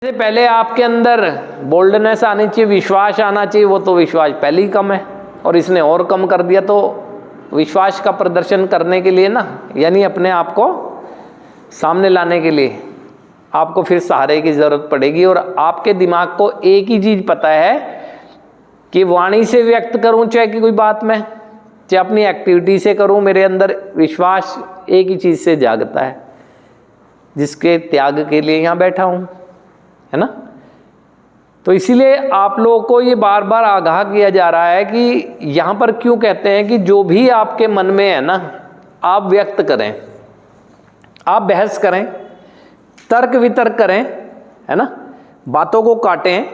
से पहले आपके अंदर बोल्डनेस आनी चाहिए, विश्वास आना चाहिए, वो तो विश्वास पहले ही कम है और इसने और कम कर दिया। तो विश्वास का प्रदर्शन करने के लिए ना, यानी अपने आप को सामने लाने के लिए आपको फिर सहारे की ज़रूरत पड़ेगी। और आपके दिमाग को एक ही चीज़ पता है कि वाणी से व्यक्त करूं चाहे कि कोई बात मैं, चाहे अपनी एक्टिविटी से करूं, मेरे अंदर विश्वास एक ही चीज़ से जागता है, जिसके त्याग के लिए यहाँ बैठा हूँ, है ना। तो इसीलिए आप लोगों को ये बार बार आगाह किया जा रहा है कि यहाँ पर क्यों कहते हैं कि जो भी आपके मन में है ना, आप व्यक्त करें, आप बहस करें, तर्क वितर्क करें, है ना, बातों को काटें,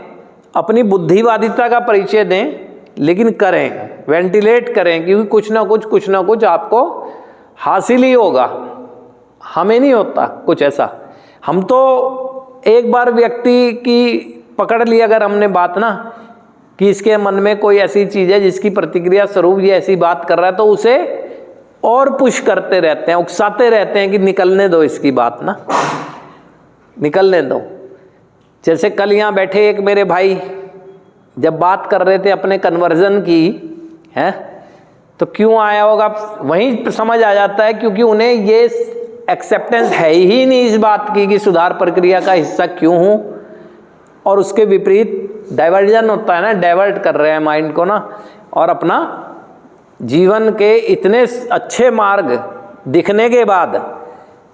अपनी बुद्धिवादिता का परिचय दें, लेकिन करें, वेंटिलेट करें, क्योंकि कुछ ना कुछ आपको हासिल ही होगा। हमें नहीं होता कुछ ऐसा। हम तो एक बार व्यक्ति की पकड़ ली अगर हमने बात ना, कि इसके मन में कोई ऐसी चीज़ है जिसकी प्रतिक्रिया स्वरूप ये ऐसी बात कर रहा है, तो उसे और पुश करते रहते हैं, उकसाते रहते हैं कि निकलने दो इसकी बात ना, निकलने दो। जैसे कल यहाँ बैठे एक मेरे भाई जब बात कर रहे थे अपने कन्वर्जन की, है, तो क्यों आया होगा वहीं समझ आ जाता है, क्योंकि उन्हें ये एक्सेप्टेंस है ही नहीं इस बात की कि सुधार प्रक्रिया का हिस्सा क्यों हूँ, और उसके विपरीत डाइवर्जन होता है ना, डाइवर्ट कर रहे हैं माइंड को ना, और अपना जीवन के इतने अच्छे मार्ग दिखने के बाद,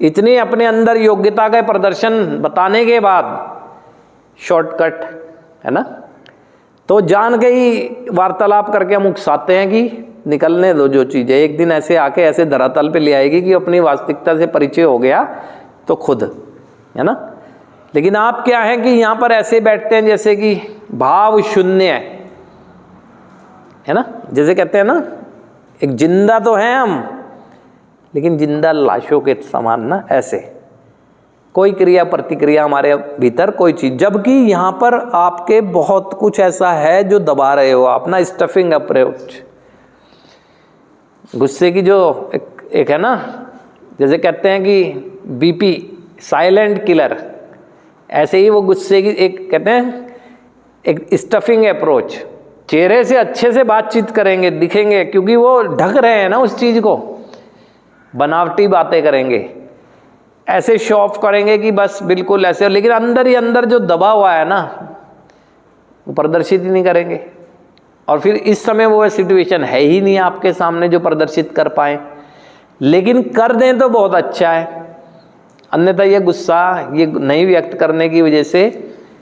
इतनी अपने अंदर योग्यता का प्रदर्शन बताने के बाद शॉर्टकट, है ना। तो जान के ही वार्तालाप करके हम उकसाते हैं कि निकलने दो जो चीज़ है, एक दिन ऐसे आके ऐसे धरातल पे ले आएगी कि अपनी वास्तविकता से परिचय हो गया तो खुद, है ना। लेकिन आप क्या है कि यहाँ पर ऐसे बैठते हैं जैसे कि भाव शून्य है ना, जैसे कहते हैं ना, एक जिंदा तो हैं हम लेकिन जिंदा लाशों के समान ना, ऐसे कोई क्रिया प्रतिक्रिया हमारे भीतर कोई चीज़, जबकि यहाँ पर आपके बहुत कुछ ऐसा है जो दबा रहे हो, अपना स्टफिंग अप्रोच। गुस्से की जो एक है ना, जैसे कहते हैं कि बीपी साइलेंट किलर, ऐसे ही वो गुस्से की एक कहते हैं एक स्टफिंग अप्रोच। चेहरे से अच्छे से बातचीत करेंगे, दिखेंगे, क्योंकि वो ढक रहे हैं ना उस चीज़ को, बनावटी बातें करेंगे, ऐसे शो ऑफ करेंगे कि बस बिल्कुल ऐसे, लेकिन अंदर ही अंदर जो दबा हुआ है ना वो प्रदर्शित ही नहीं करेंगे। और फिर इस समय वो सिचुएशन है ही नहीं आपके सामने जो प्रदर्शित कर पाए, लेकिन कर दें तो बहुत अच्छा है। अन्यथा ये गुस्सा ये नहीं व्यक्त करने की वजह से